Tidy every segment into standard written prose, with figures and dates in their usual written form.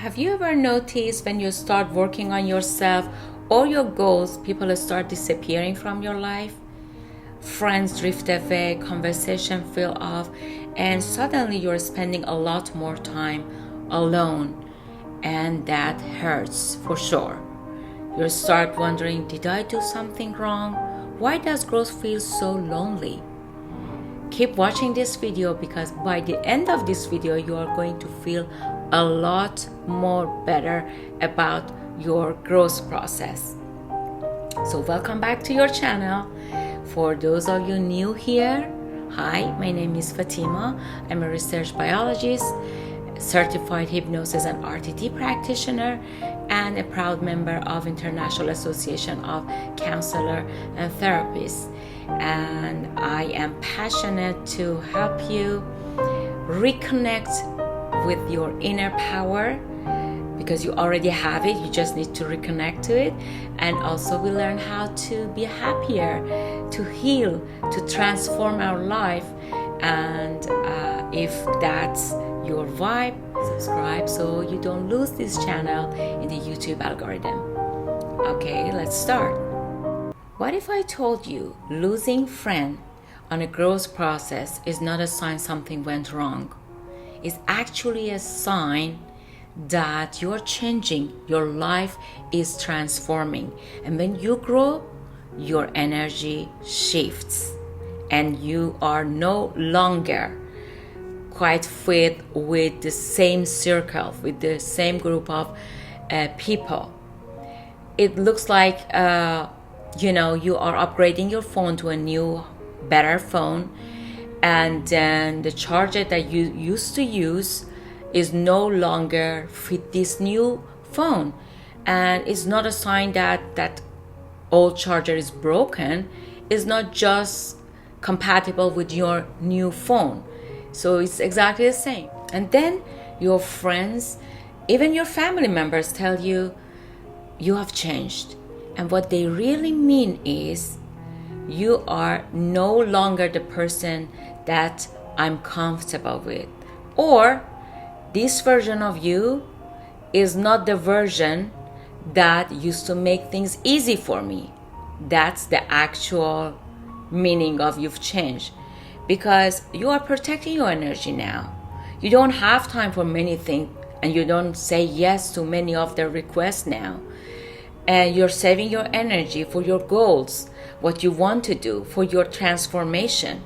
Have you ever noticed when you start working on yourself or your goals, people start disappearing from your life? Friends drift away, conversation feel off, and suddenly you're spending a lot more time alone, and that hurts for sure. You start wondering, did I do something wrong? Why does growth feel so lonely? Keep watching this video because by the end of this video you are going to feel a lot more better about your growth process. So welcome back to your channel. For those of you new here, hi, my name is Fatima. I'm a research biologist, certified hypnosis and RTT practitioner, and a proud member of International Association of Counselor and Therapists. And I am passionate to help you reconnect with your inner power, because you already have it, you just need to reconnect to it. And also we learn how to be happier, to heal, to transform our life. And if that's your vibe, subscribe so you don't lose this channel in the YouTube algorithm. Okay, let's start. What if I told you losing friend on a growth process is not a sign something went wrong? It's actually a sign that you're changing, your life is transforming. And when you grow, your energy shifts and you are no longer quite fit with the same circle, with the same group of people. It looks like you are upgrading your phone to a new, better phone, and then the charger that you used to use is no longer fit this new phone. And it's not a sign that that old charger is broken. It's not just compatible with your new phone. So it's exactly the same. And then your friends, even your family members, tell you you have changed. And what they really mean is you are no longer the person that I'm comfortable with. Or this version of you is not the version that used to make things easy for me. That's the actual meaning of you've changed. Because you are protecting your energy now. You don't have time for many things, and you don't say yes to many of their requests now. And you're saving your energy for your goals, what you want to do, for your transformation.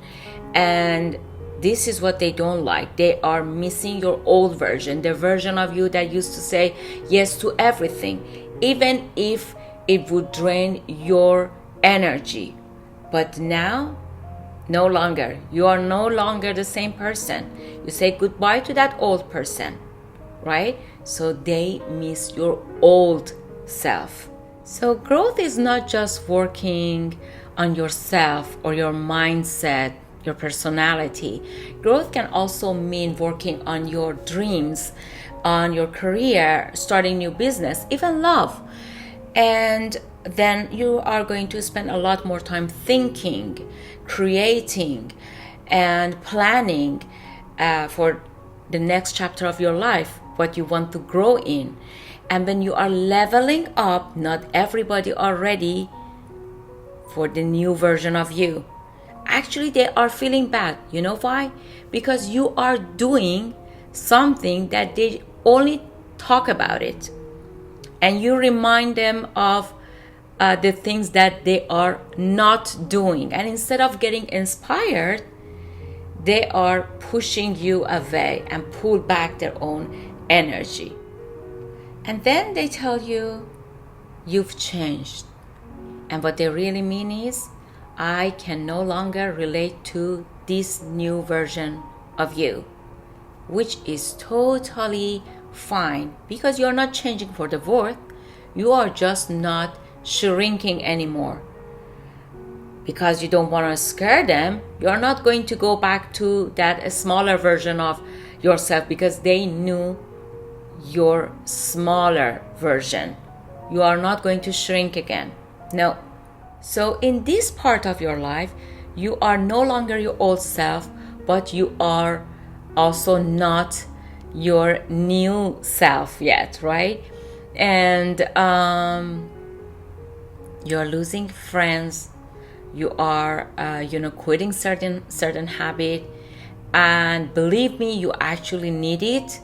And this is what they don't like. They are missing your old version, the version of you that used to say yes to everything, even if it would drain your energy. But now, no longer. You are no longer the same person. You say goodbye to that old person, right? So they miss your old self. So growth is not just working on yourself or your mindset, your personality. Growth can also mean working on your dreams, on your career, starting new business, even love. And then you are going to spend a lot more time thinking, creating, and planning for the next chapter of your life, what you want to grow in. And when you are leveling up, not everybody are ready for the new version of you. Actually, they are feeling bad. You know why? Because you are doing something that they only talk about it. And you remind them of the things that they are not doing. And instead of getting inspired, they are pushing you away and pull back their own energy. And then they tell you, you've changed. And what they really mean is, I can no longer relate to this new version of you, which is totally fine, because you're not changing for the worth. You are just not shrinking anymore. Because you don't want to scare them, you're not going to go back to that smaller version of yourself, because they knew your smaller version. You are not going to shrink again. No. So in this part of your life, you are no longer your old self, but you are also not your new self yet, right? And you're losing friends, you are quitting certain habit, and believe me, you actually need it,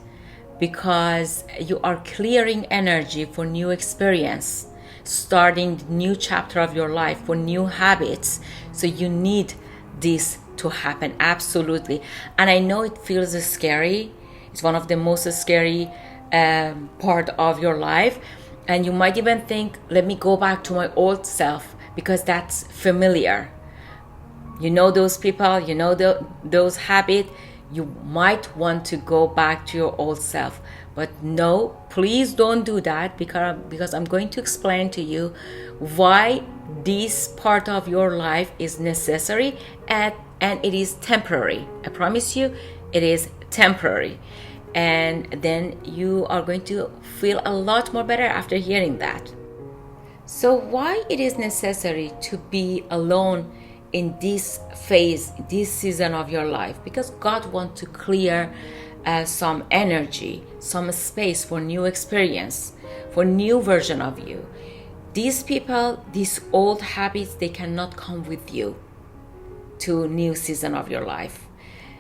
because you are clearing energy for new experience, starting new chapter of your life, for new habits. So you need this to happen, absolutely. And I know it feels scary. It's one of the most scary part of your life, and you might even think, let me go back to my old self, because that's familiar. You know those people, you know those habits. You might want to go back to your old self. But no, please don't do that, because I'm going to explain to you why this part of your life is necessary, and it is temporary. I promise you, it is temporary. And then you are going to feel a lot more better after hearing that. So why it is necessary to be alone in this phase, this season of your life? Because God wants to clear some energy, some space for new experience, for new version of you. These people, these old habits, they cannot come with you to new season of your life.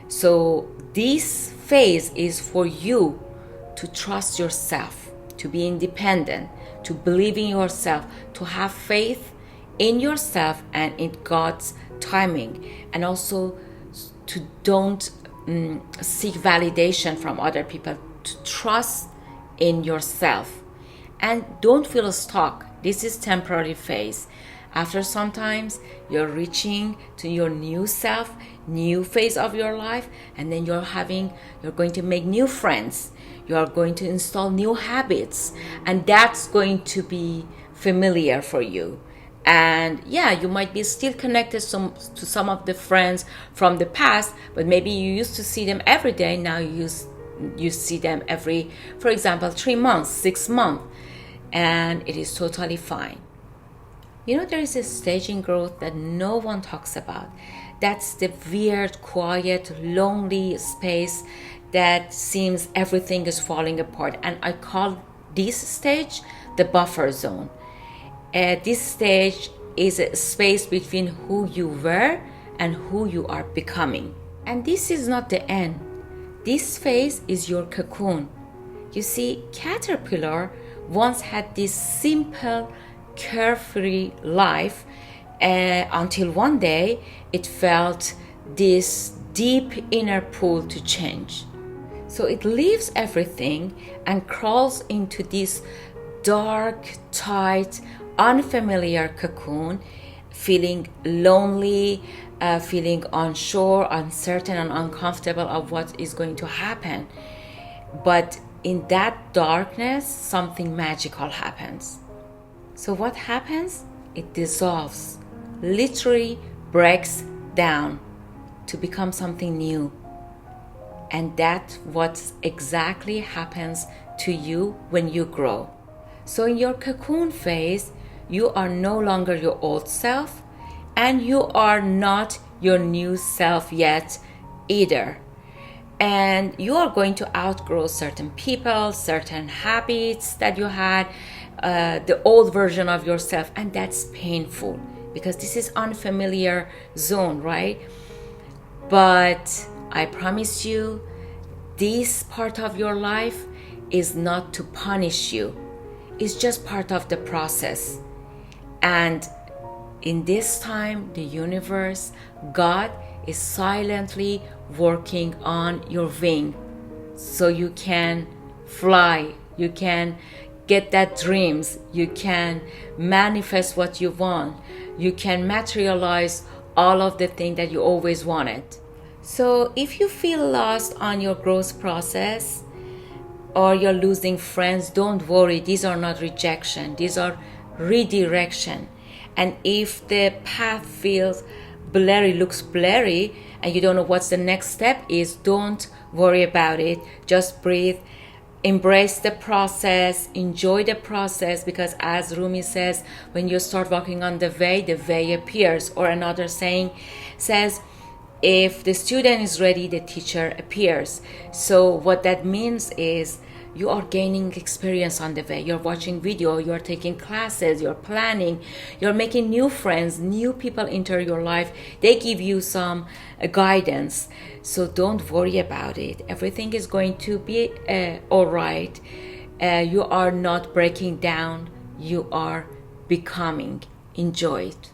So this phase is for you to trust yourself, to be independent, to believe in yourself, to have faith in yourself and in God's timing, and also to don't seek validation from other people, to trust in yourself, and don't feel stuck. This is temporary phase. After sometimes you're reaching to your new self, new phase of your life, and then you're going to make new friends, you are going to install new habits, and that's going to be familiar for you. And yeah, you might be still connected to some of the friends from the past, but maybe you used to see them every day. Now you see them every, for example, 3 months, 6 months, and it is totally fine. There is a stage in growth that no one talks about. That's the weird, quiet, lonely space that seems everything is falling apart. And I call this stage the buffer zone. This stage is a space between who you were and who you are becoming. And this is not the end. This phase is your cocoon. You see, caterpillar once had this simple, carefree life until one day it felt this deep inner pull to change. So it leaves everything and crawls into this dark, tight, unfamiliar cocoon, feeling lonely, feeling unsure, uncertain, and uncomfortable of what is going to happen. But in that darkness, something magical happens. So what happens? It dissolves, literally breaks down to become something new. And that's what exactly happens to you when you grow. So in your cocoon phase, you are no longer your old self, and you are not your new self yet either. And you are going to outgrow certain people, certain habits that you had, the old version of yourself, and that's painful because this is unfamiliar zone, right? But I promise you, this part of your life is not to punish you. It's just part of the process. And in this time, the universe, God is silently working on your wing so you can fly, you can get that dreams, you can manifest what you want, you can materialize all of the things that you always wanted. So if you feel lost on your growth process or you're losing friends, don't worry. These are not rejection. These are redirection. And if the path feels blurry, looks blurry, and you don't know what's the next step is, don't worry about it. Just breathe. Embrace the process. Enjoy the process, because as Rumi says, when you start walking on the way appears. Or another saying says, If the student is ready, the teacher appears. So what that means is you are gaining experience on the way. You're watching video, you're taking classes, you're planning, you're making new friends, new people enter your life. They give you some guidance. So don't worry about it. Everything is going to be all right. You are not breaking down. You are becoming. Enjoy it.